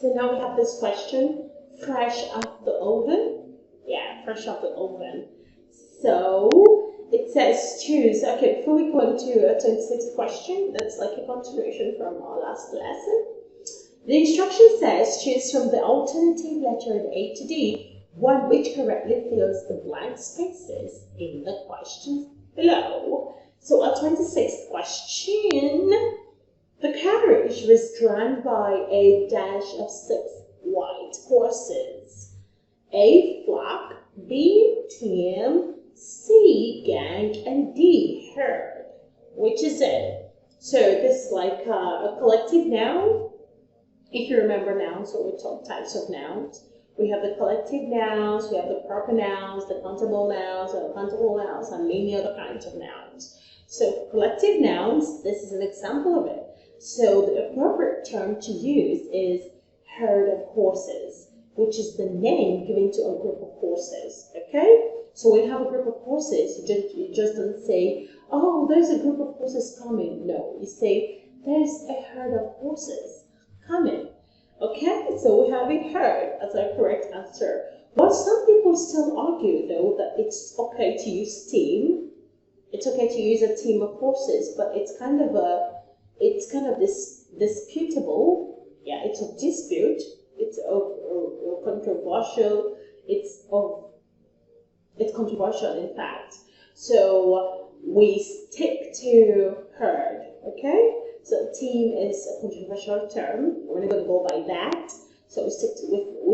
So now we have this question, fresh out the oven. Yeah, fresh out the oven. So it says choose. Okay, before we go into a 26th question, that's like a continuation from our last lesson. The instruction says choose from the alternative letter A to D, one which correctly fills the blank spaces in the questions below. So our 26th question. The carriage was drawn by a dash of 6 white horses. A flock, B team, C gang, and D herd. Which is it? So this is like a collective noun. If you remember nouns, so we talk types of nouns. We have the collective nouns, we have the proper nouns, the countable nouns, and uncountable nouns, and many other kinds of nouns. So collective nouns, this is an example of it. So the appropriate term to use is herd of horses, which is the name given to a group of horses, okay? So when you have a group of horses, you just don't say, oh, there's a group of horses coming. No, you say, there's a herd of horses coming, okay? So we have a herd as our correct answer. But some people still argue, though, that it's okay to use team. It's okay to use a team of horses, but it's kind of disputable. Yeah, it's a dispute. It's controversial. It's controversial, in fact. So we stick to herd. Okay. So team is a controversial term. We're not going to go by that. So we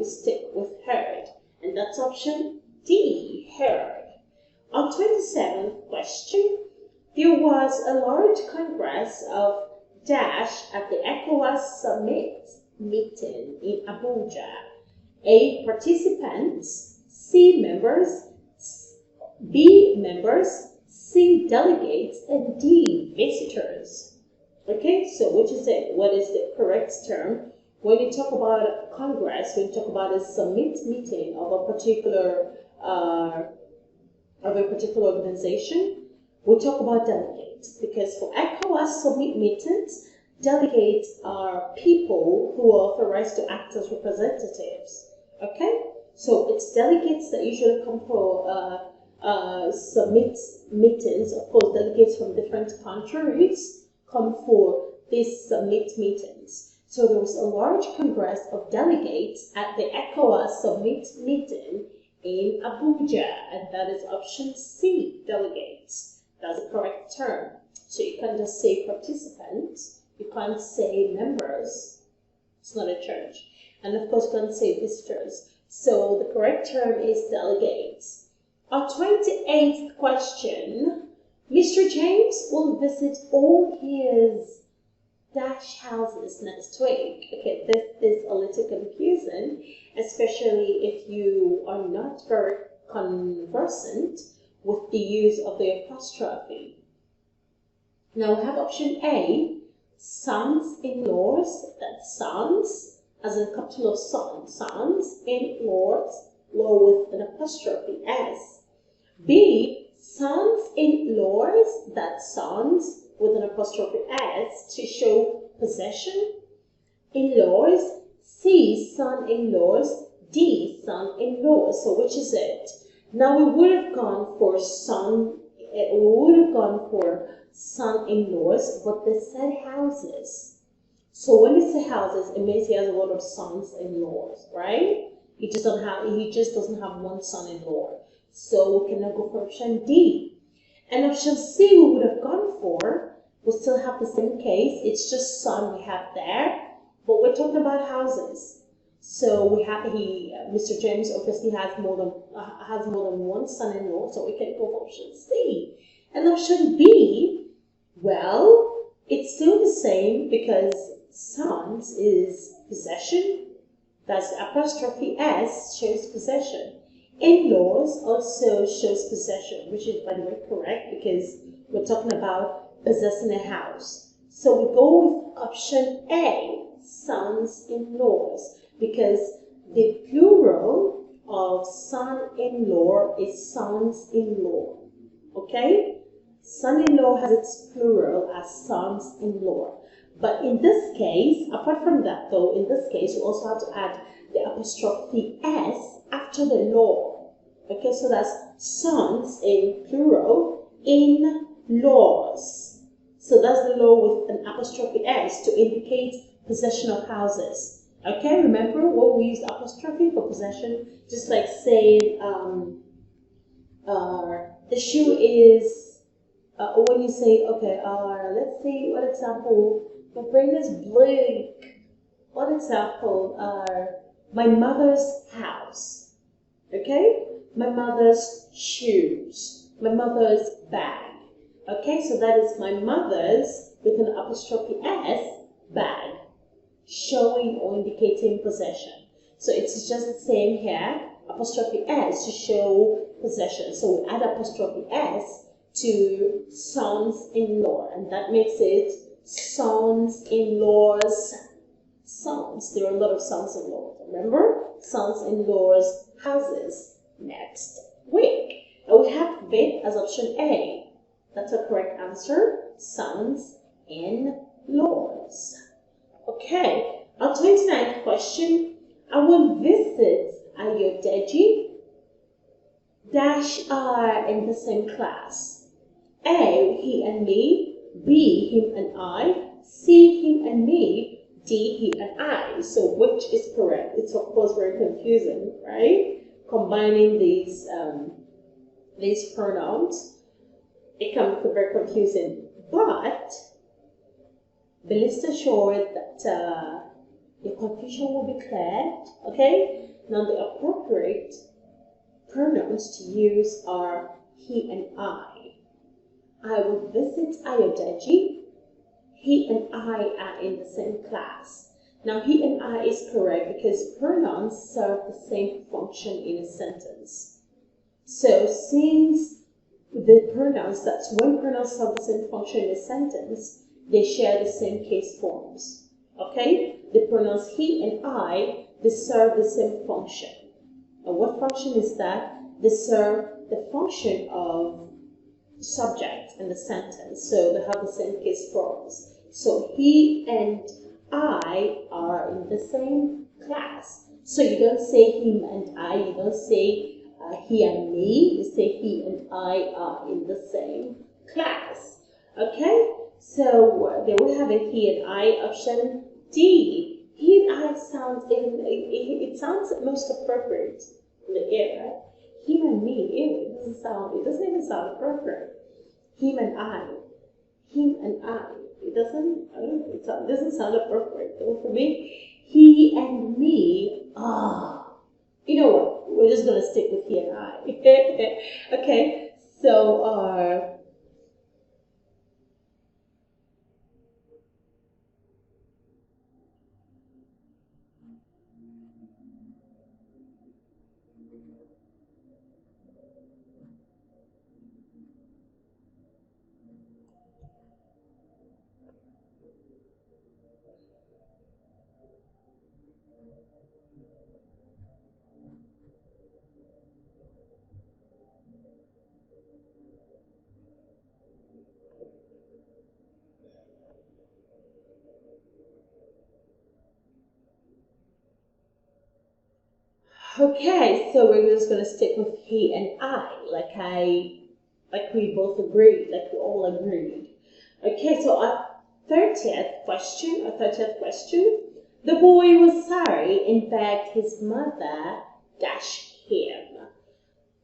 stick with herd, and that's option D, herd. On 27th question, there was a large congress of dash at the Akwa summit meeting in Abuja. A, participants, C, members, B, members, C, delegates, and D, visitors. Okay, so which is it? What is the correct term? When you talk about a congress, when you talk about a summit meeting of a particular organization, we talk about delegates, because for ECOWAS summit meetings, delegates are people who are authorized to act as representatives. Okay, so it's delegates that usually come for summit meetings. Of course, delegates from different countries come for these summit meetings. So there was a large congress of delegates at the ECOWAS summit meeting in Abuja, and that is option C, delegates. That's the correct term. So you can't just say participants, you can't say members, it's not a church, and of course you can't say visitors. So the correct term is delegates. Our 28th question, Mr. James will visit all his dash houses next week. Okay, this is a little confusing, especially if you are not very conversant with the use of the apostrophe. Now we have option A, sons-in-laws, that's sons, as in capital of son, sons-in-laws, law with an apostrophe S. B, sons-in-laws, that's sons, with an apostrophe S to show possession. In-laws, C, son-in-laws, D, son-in-laws. So which is it? Now we would have gone for son-in-laws, but they said houses. So when they say houses, it means he has a lot of sons-in-laws, right? He just doesn't have one son-in-law. So we can now go for option D. And option C we would have gone for, we still have the same case, it's just son we have there, but we're talking about houses. So we have Mr. James obviously has more than one son-in-law, so we can go for option C. And option B, well, it's still the same because sons is possession. That's the apostrophe S shows possession. In-laws also shows possession, which is, by the way, correct because we're talking about possessing a house. So we go with option A, sons-in-laws, because the plural of son-in-law is sons-in-law. Okay? Son-in-law has its plural as sons-in-law. But in this case, apart from that though, in this case, you also have to add the apostrophe S after the law. Okay, so that's sons in plural, in laws. So that's the law with an apostrophe S to indicate possession of houses. Okay, remember when we use apostrophe for possession, just like saying the shoe is, when you say, okay, let's see, what example, my brain is blank. What example? My mother's house. Okay? My mother's shoes. My mother's bag. Okay, so that is my mother's with an apostrophe S bag, showing or indicating possession. So it's just the same here, apostrophe S to show possession. So we add apostrophe S to sons-in-law, and that makes it sons-in-law's sons. There are a lot of sons-in-law. Remember? Sons-in-law's houses. Next week. And we have bit as option A. That's a correct answer. Sons-in-laws. Okay. Our 29th question. I will visit Ayodeji -R in the same class. A, he and me. B, him and I. C, him and me. D, he and I. So which is correct? It's of course very confusing, right? Combining these pronouns, it can be very confusing. But be rest assured that your confusion will be cleared. Okay. Now the appropriate pronouns to use are he and I. I will visit Ayodeji. He and I are in the same class. Now, he and I is correct because pronouns serve the same function in a sentence. So, since the pronouns, that's when pronouns serve the same function in a sentence, they share the same case forms. Okay? The pronouns he and I, they serve the same function. And what function is that? They serve the function of subject in the sentence. So, they have the same case forms. So he and I are in the same class. So you don't say him and I, you don't say he and me, you say he and I are in the same class. Okay? So there we have a he and I. Option D. He and I sounds, it sounds most appropriate in the era. Him and me, it doesn't even sound appropriate. Him and I. Him and I. It doesn't sound appropriate. So for me, he and me, you know what? We're just going to stick with he and I. Okay, so, okay, so we're just going to stick with he and I, like we both agreed, like we all agreed. Okay, so our 30th question, the boy was sorry and begged his mother dash him.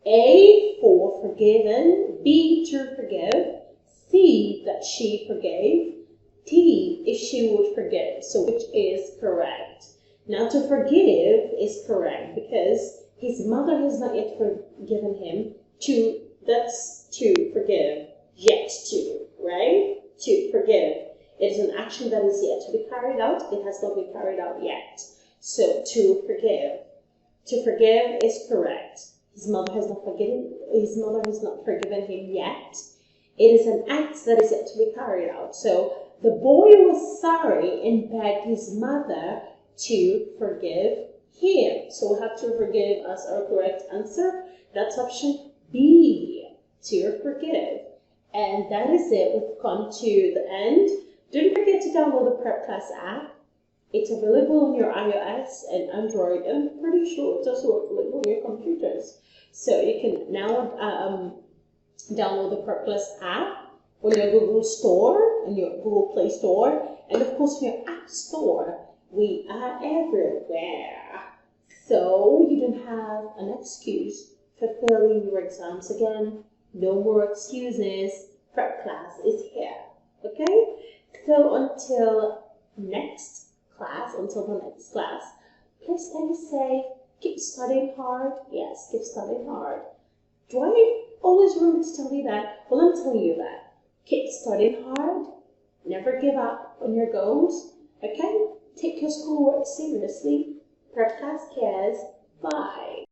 A, for forgiven, B, to forgive, C, that she forgave, D, if she would forgive. So which is correct? Now to forgive is correct because his mother has not yet forgiven him. That's to forgive, yet to, right? To forgive. It is an action that is yet to be carried out. It has not been carried out yet. So to forgive. To forgive is correct. His mother has not forgiven him yet. It is an act that is yet to be carried out. So the boy was sorry and begged his mother to forgive him. So we have to forgive as our correct answer. That's option B, to forgive. And that is it. We've come to the end Don't forget to download the Prepclass app. It's available on your iOS and Android, and I'm pretty sure it's also available on your computers. So you can now download the Prepclass app on your Google Store, and your Google Play Store, and of course your App Store. We are everywhere. So you don't have an excuse for failing your exams again. No more excuses. Prepclass is here. Okay? So until the next class, please stay safe. Keep studying hard. Yes, keep studying hard. Do I always remember to tell you that? Well, I'm telling you that. Keep studying hard. Never give up on your goals. Okay? Take your schoolwork seriously. Prepclass cares. Bye.